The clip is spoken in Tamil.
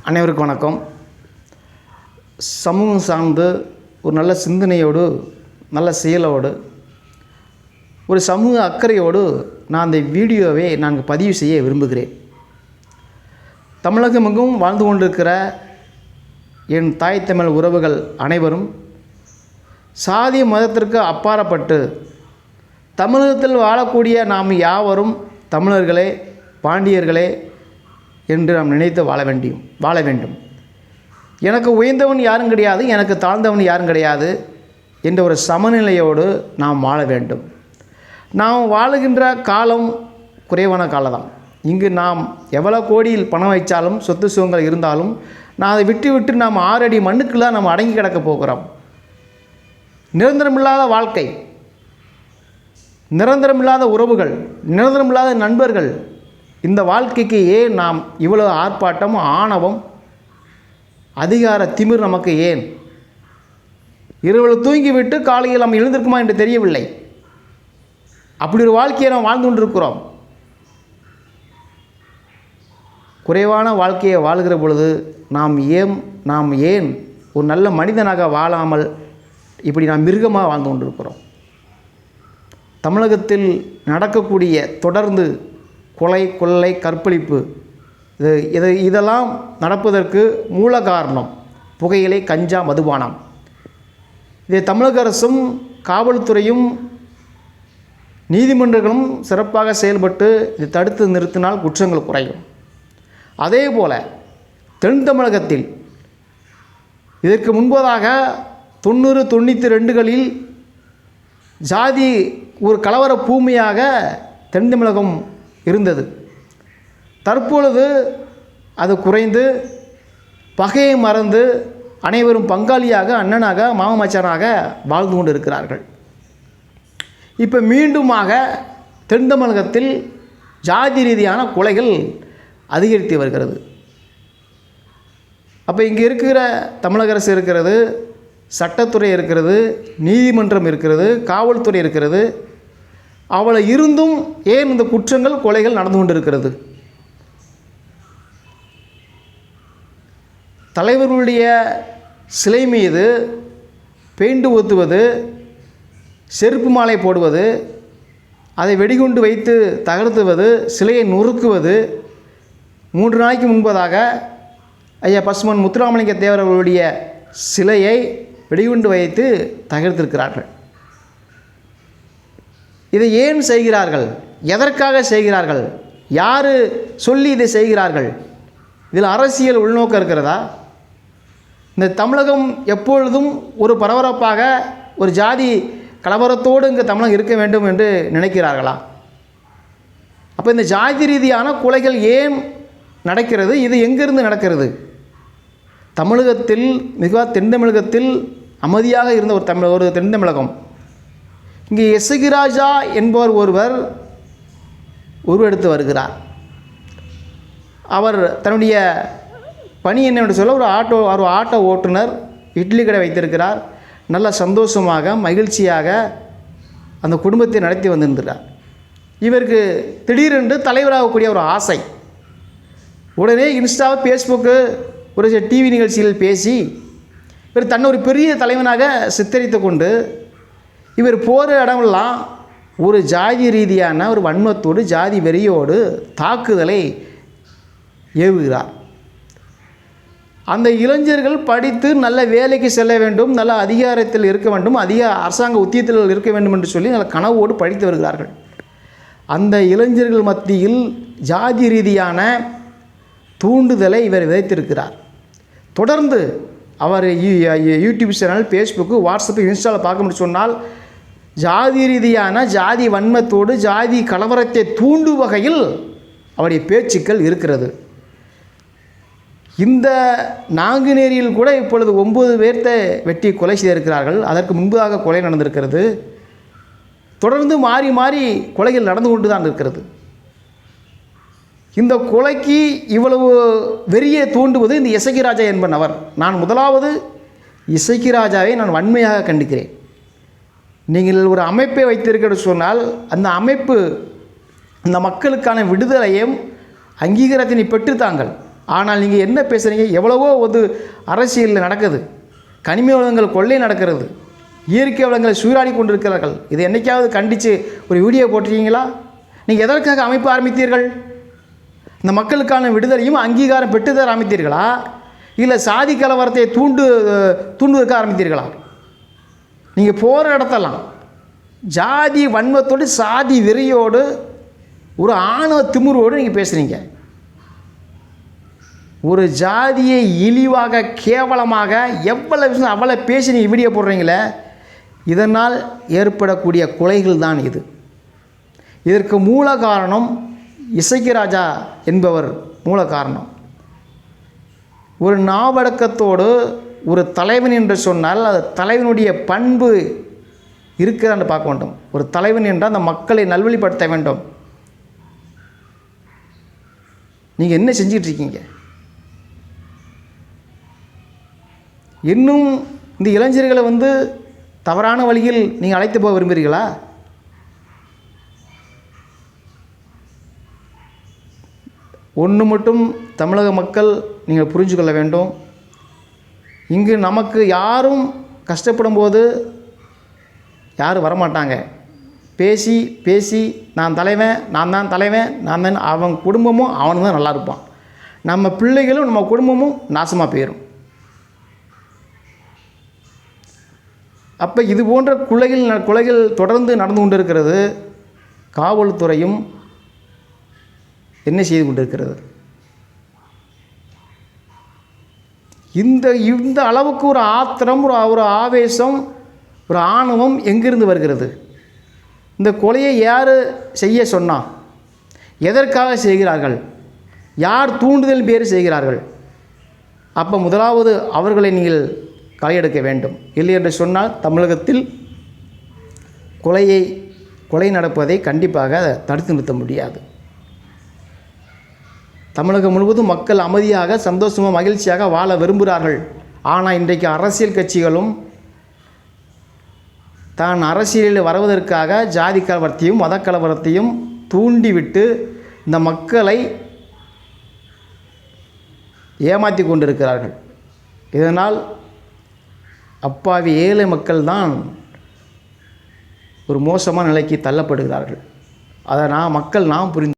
அனைவருக்கும் வணக்கம். சமூகம் சார்ந்து ஒரு நல்ல சிந்தனையோடு, நல்ல செயலோடு, ஒரு சமூக அக்கறையோடு நான் அந்த வீடியோவை நான் பதிவு செய்ய விரும்புகிறேன். தமிழகமெங்கும் வாழ்ந்து கொண்டிருக்கிற என் தாய் தமிழ் உறவுகள் அனைவரும் சாதி மதத்திற்கு அப்பாற்பட்டு தமிழகத்தில் வாழக்கூடிய நாம் யாவரும் தமிழர்களே, பாண்டியர்களே என்று நாம் நினைத்து வாழ வேண்டும். எனக்கு உயர்ந்தவன் யாரும் கிடையாது, எனக்கு தாழ்ந்தவன் யாரும் கிடையாது என்ற ஒரு சமநிலையோடு நாம் வாழ வேண்டும். நாம் வாழுகின்ற காலம் குறைவான காலம்தான். இங்கு நாம் எவ்வளோ கோடியில் பணம் வைச்சாலும், சொத்து சுகங்கள் இருந்தாலும், நான் அதை விட்டு நாம் 6 அடி மண்ணுக்குள்ளே நம்ம அடங்கி கிடக்க போகிறோம். நிரந்தரமில்லாத வாழ்க்கை, நிரந்தரமில்லாத உறவுகள், நிரந்தரமில்லாத நண்பர்கள், இந்த வாழ்க்கைக்கு ஏன் நாம் இவ்வளோ ஆர்ப்பாட்டம், ஆணவம், அதிகார திமிர் நமக்கு ஏன்? இரவில் தூங்கிவிட்டு காலையில் நாம் எழுந்திருக்குமா என்று தெரியவில்லை. அப்படி ஒரு வாழ்க்கையை நாம் வாழ்ந்து கொண்டிருக்கிறோம். குறைவான வாழ்க்கையை வாழ்கிற பொழுது நாம் ஏன் ஒரு நல்ல மனிதனாக வாழாமல் இப்படி நாம் மிருகமாக வாழ்ந்து கொண்டிருக்கிறோம்? தமிழகத்தில் நடக்கக்கூடிய தொடர்ந்து கொலை, கொள்ளை, கற்பழிப்பு இதெல்லாம் நடப்பதற்கு மூல காரணம் புகையிலை, கஞ்சா, மதுபானம். இதை தமிழக அரசும், காவல்துறையும், நீதிமன்றங்களும் சிறப்பாக செயல்பட்டு இதை தடுத்து நிறுத்தினால் குற்றங்கள் குறையும். அதே போல் தென் தமிழகத்தில் இதற்கு முன்பதாக 90, 92களில் ஜாதி ஒரு கலவர பூமியாக தென் தமிழகம் இருந்தது. தற்பொழுது அது குறைந்து பகையை மறந்து அனைவரும் பங்காளியாக, அண்ணனாக, மாமச்சானாக வாழ்ந்து கொண்டு இருக்கிறார்கள். இப்போ மீண்டுமாக தென் தமிழகத்தில் ஜாதி ரீதியான கொலைகள் அதிகரித்து வருகிறது. அப்போ இங்கே இருக்கிற தமிழக அரசு இருக்கிறது, சட்டத்துறை இருக்கிறது, நீதிமன்றம் இருக்கிறது, காவல்துறை இருக்கிறது. அவளை இருந்தும் ஏன் இந்த குற்றங்கள், கொலைகள் நடந்து கொண்டிருக்கிறது? தலைவர்களுடைய சிலை மீது பெயிண்ட் ஊற்றுவது, செருப்பு மாலை போடுவது, அதை வெடிகுண்டு வைத்து தகர்த்துவது, சிலையை நொறுக்குவது. 3 நாளைக்கு முன்பதாக ஐயா பசுமன் முத்துராமலிங்க தேவர் அவர்களுடைய சிலையை வெடிகுண்டு வைத்து தகர்த்திருக்கிறார்கள். இதை ஏன் செய்கிறார்கள்? எதற்காக செய்கிறார்கள்? யார் சொல்லி இதை செய்கிறார்கள்? இதில் அரசியல் உள்நோக்கம் இருக்கிறதா? இந்த தமிழகம் எப்பொழுதும் ஒரு பரபரப்பாக, ஒரு ஜாதி கலவரத்தோடு இங்கே தமிழகம் இருக்க வேண்டும் என்று நினைக்கிறார்களா? அப்போ இந்த ஜாதி ரீதியான கொலைகள் ஏன் நடக்கிறது? இது எங்கிருந்து நடக்கிறது? தமிழகத்தில், மிக தென் தமிழகத்தில் அமைதியாக இருந்த ஒரு தென் தமிழகம். இங்கே இசகிராஜா என்பவர் ஒருவர் உருவெடுத்து வருகிறார். அவர் தன்னுடைய பணி என்னவென்று சொல்ல ஒரு ஆட்டோ ஓட்டுநர், இட்லி கடை வைத்திருக்கிறார். நல்ல சந்தோஷமாக, மகிழ்ச்சியாக அந்த குடும்பத்தை நடத்தி வந்திருந்தார். இவருக்கு திடீரென்று தலைவராகக்கூடிய ஒரு ஆசை. உடனே இன்ஸ்டா, ஃபேஸ்புக்கு, ஒரு டிவி நிகழ்ச்சியில் பேசி இவர் தன்னை ஒரு பெரிய தலைவனாக சித்தரித்து கொண்டு இவர் போகிற இடமெல்லாம் ஒரு ஜாதி ரீதியான ஒரு வன்மத்தோடு, ஜாதி வெறியோடு தாக்குதலை ஏவுகிறார். அந்த இளைஞர்கள் படித்து நல்ல வேலைக்கு செல்ல வேண்டும், நல்ல அதிகாரத்தில் இருக்க வேண்டும், அதிக அரசாங்க உத்தியத்தில் இருக்க வேண்டும் என்று சொல்லி நல்ல கனவோடு படித்து வருகிறார்கள். அந்த இளைஞர்கள் மத்தியில் ஜாதி ரீதியான தூண்டுதலை இவர் விதைத்திருக்கிறார். தொடர்ந்து அவர் யூடியூப் சேனல், ஃபேஸ்புக்கு, வாட்ஸ்அப்பு, இன்ஸ்டாவில் பார்க்க முடியும் சொன்னால் ஜாதி ரீதியான, ஜாதி வன்மத்தோடு, ஜாதி கலவரத்தை தூண்டும் வகையில் அவருடைய பேச்சுக்கள் இருக்கிறது. இந்த நாங்குநேரியில் கூட இப்பொழுது 9 பேர்த்தை வெட்டி கொலை செய்திருக்கிறார்கள். அதற்கு முன்பதாக கொலை நடந்திருக்கிறது. தொடர்ந்து மாறி மாறி கொலைகள் நடந்து கொண்டு தான் இருக்கிறது. இந்த கொலைக்கு இவ்வளவு வெறியை தூண்டுவது இந்த இசக்கிராஜா என்பவர். நான் முதலாவது இசக்கிராஜாவை நான் வன்மையாக கண்டிக்கிறேன். நீங்கள் ஒரு அமைப்பை வைத்திருக்கிறது சொன்னால் அந்த அமைப்பு அந்த மக்களுக்கான விடுதலையும் அங்கீகாரத்தினை பெற்றுத்தாங்கள். ஆனால் நீங்கள் என்ன பேசுகிறீங்க? எவ்வளவோ ஒரு அரசியலில் நடக்குது, கனிம வளங்கள் கொள்ளை நடக்கிறது, இயற்கை வளங்களை சூறாடி கொண்டிருக்கிறார்கள். இதை என்றைக்காவது கண்டித்து ஒரு வீடியோ போட்டிருக்கீங்களா? நீங்கள் எதற்காக அமைப்பு ஆரம்பித்தீர்கள்? இந்த மக்களுக்கான விடுதலையும் அங்கீகாரம் பெற்றுதர ஆரம்பித்தீர்களா, இல்லை சாதி கலவரத்தை தூண்டுவதற்கு ஆரம்பித்தீர்களா? நீங்கள் போகிற இடத்தெல்லாம் ஜாதி வன்மத்தோடு, சாதி வெறியோடு, ஒரு ஆணவ திமிரோடு நீங்கள் பேசுகிறீங்க. ஒரு ஜாதியை இழிவாக, கேவலமாக எவ்வளவு விஷயம் அவ்வளோ பேசி நீங்கள் வீடியோ போடுறீங்களே, இதனால் ஏற்படக்கூடிய கொலைகள் தான் இது. இதற்கு மூல காரணம் இசக்கிராஜா என்பவர் மூல காரணம். ஒரு நாவடக்கத்தோடு ஒரு தலைவன் என்று சொன்னால் அது தலைவனுடைய பண்பு இருக்கிறான்னு பார்க்க வேண்டும். ஒரு தலைவன் என்றால் அந்த மக்களை நல்வழிப்படுத்த வேண்டும். நீங்கள் என்ன செஞ்சிட்டு இருக்கீங்க? இன்னும் இந்த இளைஞர்களை தவறான வழியில் நீங்கள் அழைத்து போக விரும்புகிறீர்களா? ஒன்று மட்டும் தமிழக மக்கள் நீங்கள் புரிஞ்சு கொள்ள வேண்டும். இங்கு நமக்கு யாரும் கஷ்டப்படும் போது யாரும் வரமாட்டாங்க. பேசி பேசி நான் தலைவன், நான் தான் தலைவன், நான் தான், அவன் குடும்பமும் அவனு தான் நல்லா இருப்பான். நம்ம பிள்ளைகளும் நம்ம குடும்பமும் நாசமாக போயிடும். அப்போ இது போன்ற கொலைகள் தொடர்ந்து நடந்து கொண்டு இருக்கிறது. காவல்துறையும் என்ன செய்து கொண்டிருக்கிறது? இந்த அளவுக்கு ஒரு ஆத்திரம், ஒரு ஆவேசம், ஒரு ஆணவம் எங்கிருந்து வருகிறது? இந்த கொலையை யார் செய்ய சொன்னா? எதற்காக செய்கிறார்கள்? யார் தூண்டுதல் பேர் செய்கிறார்கள்? அப்போ முதலாவது அவர்களை நீங்கள் களையெடுக்க வேண்டும். இல்லை என்று சொன்னால் தமிழகத்தில் கொலை நடப்பதை கண்டிப்பாக தடுத்து நிறுத்த முடியாது. தமிழகம் முழுவதும் மக்கள் அமைதியாக, சந்தோஷமாக, மகிழ்ச்சியாக வாழ விரும்புகிறார்கள். ஆனால் இன்றைக்கு அரசியல் கட்சிகளும் தான் அரசியலில் வருவதற்காக ஜாதி கலவரத்தையும் மத கலவரத்தையும் தூண்டிவிட்டு இந்த மக்களை ஏமாற்றி கொண்டிருக்கிறார்கள். இதனால் அப்பாவி ஏழை மக்கள் தான் ஒரு மோசமான நிலைக்கு தள்ளப்படுகிறார்கள். அதை மக்கள் புரிந்து